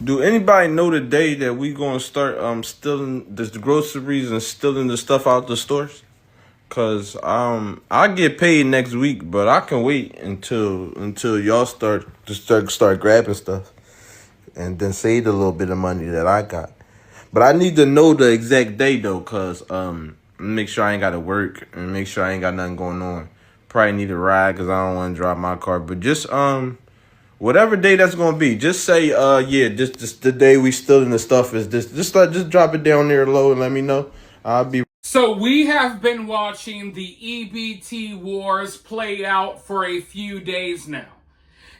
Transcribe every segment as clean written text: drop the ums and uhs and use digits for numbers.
Do anybody know the day that we gonna start stealing the groceries and stealing the stuff out the stores? Cause I get paid next week, but I can wait until y'all start grabbing stuff and then save the little bit of money that I got. But I need to know the exact day though, cause make sure I ain't gotta work and make sure I ain't got nothing going on. Probably need a ride cause I don't want to drive my car. But just whatever day that's gonna be, just say yeah, just the day we stealing the stuff is this. Just drop it down there low and let me know. I'll be. So we have been watching the EBT wars play out for a few days now.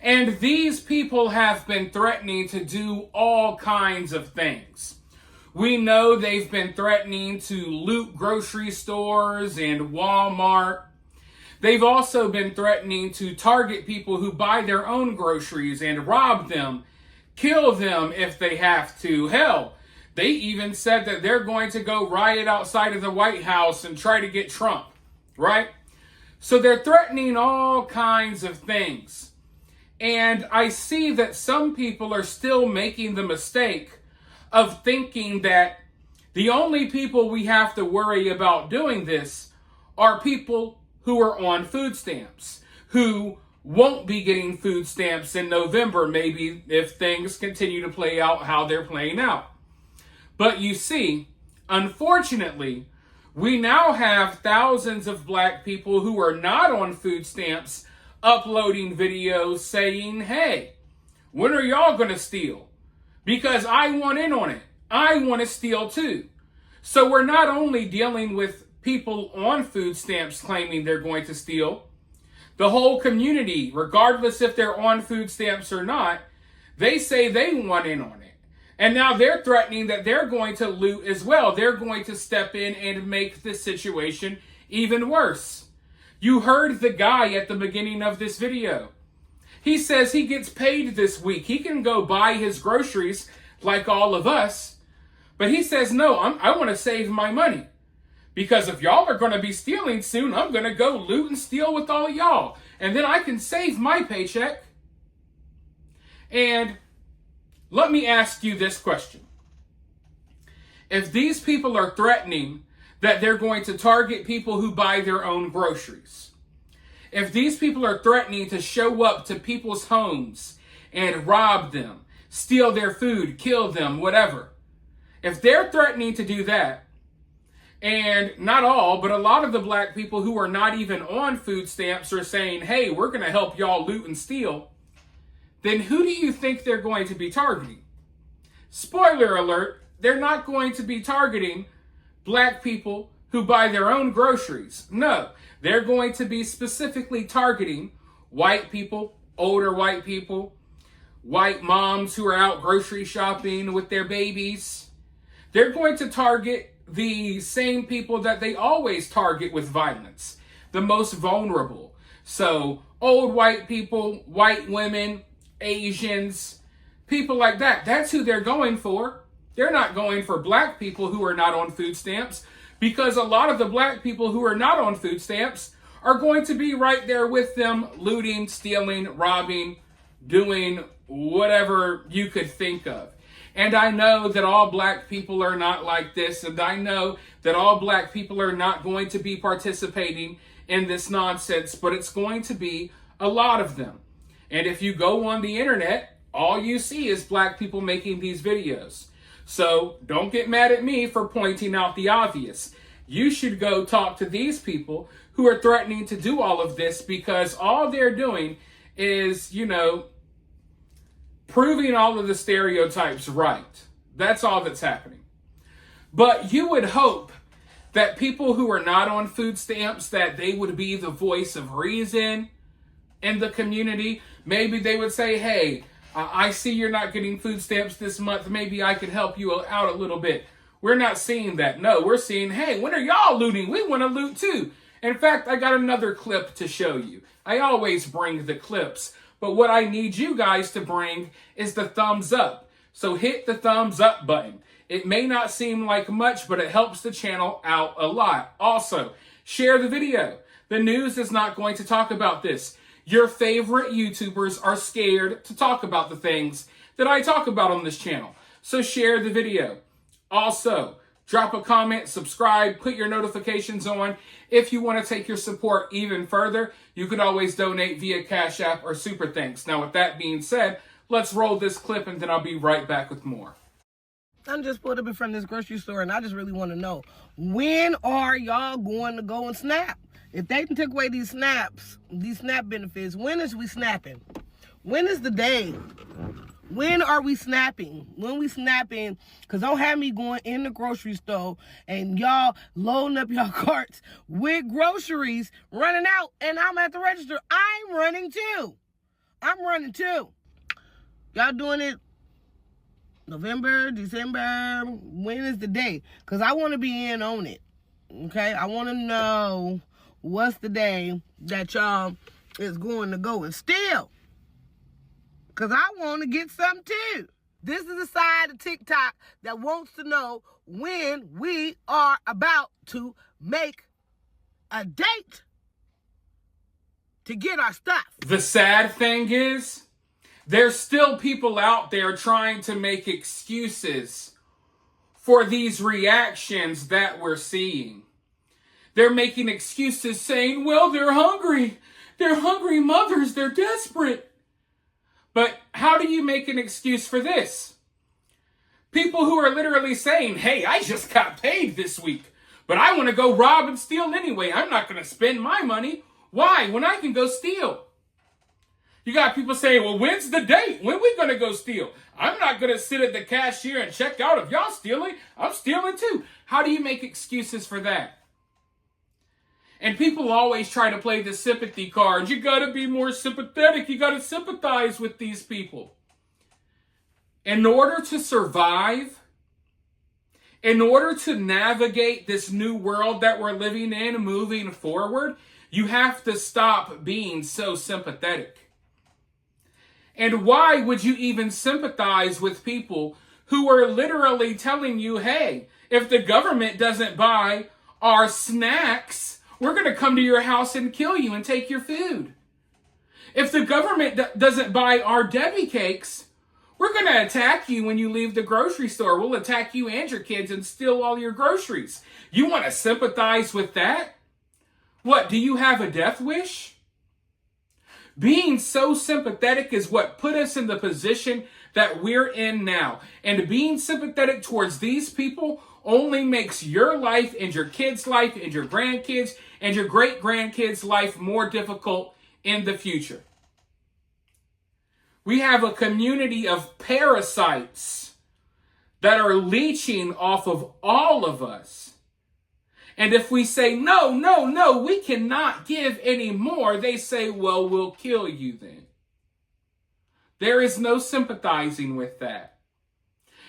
And these people have been threatening to do all kinds of things. We know they've been threatening to loot grocery stores and Walmart. They've also been threatening to target people who buy their own groceries and rob them, kill them if they have to. Hell, they even said that they're going to go riot outside of the White House and try to get Trump, right? So they're threatening all kinds of things. And I see that some people are still making the mistake of thinking that the only people we have to worry about doing this are people who are on food stamps, who won't be getting food stamps in November, maybe if things continue to play out how they're playing out. But you see, unfortunately, we now have thousands of black people who are not on food stamps uploading videos saying, hey, when are y'all going to steal? Because I want in on it. I want to steal too. So we're not only dealing with people on food stamps claiming they're going to steal. The whole community, regardless if they're on food stamps or not, they say they want in on it. And now they're threatening that they're going to loot as well. They're going to step in and make the situation even worse. You heard the guy at the beginning of this video. He says he gets paid this week. He can go buy his groceries like all of us. But he says, no, I want to save my money. Because if y'all are going to be stealing soon, I'm going to go loot and steal with all of y'all. And then I can save my paycheck. And let me ask you this question. If these people are threatening that they're going to target people who buy their own groceries, if these people are threatening to show up to people's homes and rob them, steal their food, kill them, whatever, if they're threatening to do that, and not all, but a lot of the black people who are not even on food stamps are saying, hey, we're going to help y'all loot and steal, then who do you think they're going to be targeting? Spoiler alert, they're not going to be targeting black people who buy their own groceries. No, they're going to be specifically targeting white people, older white people, white moms who are out grocery shopping with their babies. They're going to target the same people that they always target with violence, the most vulnerable. So old white people, white women, Asians, people like that. That's who they're going for. They're not going for black people who are not on food stamps, because a lot of the black people who are not on food stamps are going to be right there with them, looting, stealing, robbing, doing whatever you could think of. And I know that all black people are not like this, and I know that all black people are not going to be participating in this nonsense, but it's going to be a lot of them. And if you go on the internet, all you see is black people making these videos. So don't get mad at me for pointing out the obvious. You should go talk to these people who are threatening to do all of this, because all they're doing is, proving all of the stereotypes right. That's all that's happening. But you would hope that people who are not on food stamps, that they would be the voice of reason in the community. Maybe they would say, hey, I see you're not getting food stamps this month. Maybe I could help you out a little bit. We're not seeing that. No, we're seeing, hey, when are y'all looting? We want to loot too. In fact, I got another clip to show you. I always bring the clips, but what I need you guys to bring is the thumbs up. So hit the thumbs up button. It may not seem like much, but it helps the channel out a lot. Also, share the video. The news is not going to talk about this. Your favorite YouTubers are scared to talk about the things that I talk about on this channel. So share the video. Also, drop a comment, subscribe, put your notifications on. If you want to take your support even further, you can always donate via Cash App or Super Thanks. Now, with that being said, let's roll this clip and then I'll be right back with more. I'm just pulled up in front of this grocery store and I just really want to know, when are y'all going to go and snap? If they can take away these SNAP benefits, when is we snapping? When is the day? When are we snapping? When we snapping? Because don't have me going in the grocery store and y'all loading up y'all carts with groceries, running out, and I'm at the register. I'm running too. Y'all doing it November, December? When is the day? Because I want to be in on it. Okay? I want to know what's the day that y'all is going to go and steal. Because I want to get some too. This is the side of TikTok that wants to know when we are about to make a date to get our stuff. The sad thing is, there's still people out there trying to make excuses for these reactions that we're seeing. They're making excuses saying, well, they're hungry. They're hungry mothers. They're desperate. But how do you make an excuse for this? People who are literally saying, hey, I just got paid this week, but I want to go rob and steal anyway. I'm not going to spend my money. Why? When I can go steal. You got people saying, well, when's the date? When we going to go steal? I'm not going to sit at the cashier and check out if y'all stealing. I'm stealing too. How do you make excuses for that? And people always try to play the sympathy card. You got to be more sympathetic. You got to sympathize with these people. In order to survive, in order to navigate this new world that we're living in moving forward, you have to stop being so sympathetic. And why would you even sympathize with people who are literally telling you, hey, if the government doesn't buy our snacks, we're going to come to your house and kill you and take your food. If the government doesn't buy our Debbie cakes, we're going to attack you when you leave the grocery store. We'll attack you and your kids and steal all your groceries. You want to sympathize with that? What, do you have a death wish? Being so sympathetic is what put us in the position that we're in now. And being sympathetic towards these people only makes your life and your kids' life and your grandkids and your great-grandkids' life more difficult in the future. We have a community of parasites that are leeching off of all of us. And if we say, no, we cannot give any more, they say, well, we'll kill you then. There is no sympathizing with that.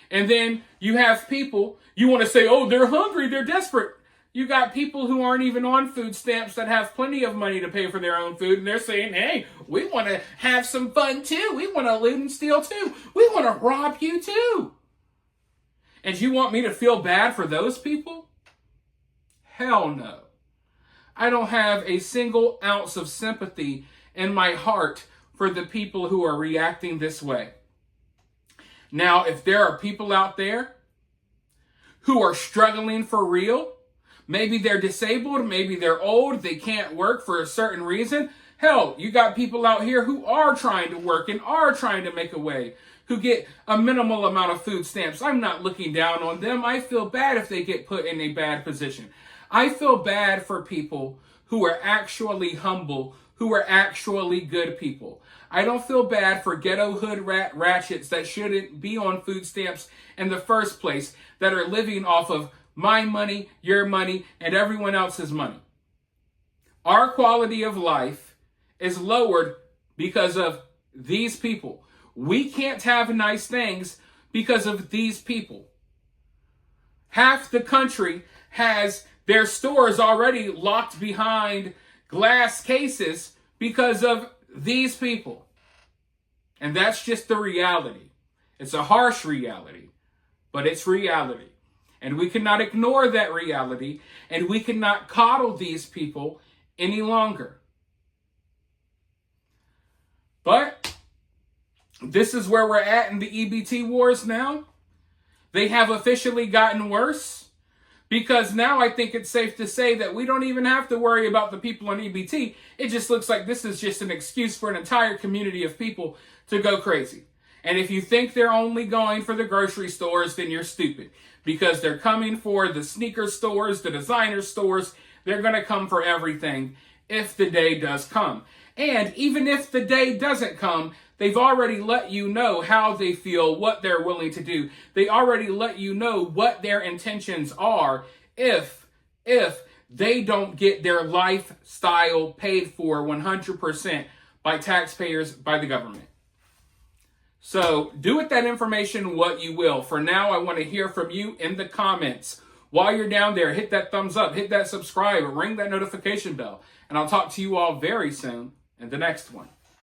And then you have people, you want to say, oh, they're hungry, they're desperate. You got people who aren't even on food stamps that have plenty of money to pay for their own food. And they're saying, hey, we want to have some fun too. We want to loot and steal too. We want to rob you too. And you want me to feel bad for those people? Hell no. I don't have a single ounce of sympathy in my heart for the people who are reacting this way. Now, if there are people out there who are struggling for real, maybe they're disabled, maybe they're old, they can't work for a certain reason. Hell, you got people out here who are trying to work and are trying to make a way, who get a minimal amount of food stamps. I'm not looking down on them. I feel bad if they get put in a bad position. I feel bad for people who are actually humble, who are actually good people. I don't feel bad for ghetto hood ratchets that shouldn't be on food stamps in the first place, that are living off of my money, your money, and everyone else's money. Our quality of life is lowered because of these people. We can't have nice things because of these people. Half the country has their stores already locked behind glass cases because of these people. And that's just the reality. It's a harsh reality, but it's reality. And we cannot ignore that reality, and we cannot coddle these people any longer. But this is where we're at in the EBT wars now. They have officially gotten worse, because now I think it's safe to say that we don't even have to worry about the people on EBT. It just looks like this is just an excuse for an entire community of people to go crazy. And if you think they're only going for the grocery stores, then you're stupid, because they're coming for the sneaker stores, the designer stores. They're going to come for everything if the day does come. And even if the day doesn't come, they've already let you know how they feel, what they're willing to do. They already let you know what their intentions are if they don't get their lifestyle paid for 100% by taxpayers, by the government. So do with that information what you will. For now, I want to hear from you in the comments. While you're down there, hit that thumbs up, hit that subscribe, ring that notification bell. And I'll talk to you all very soon in the next one.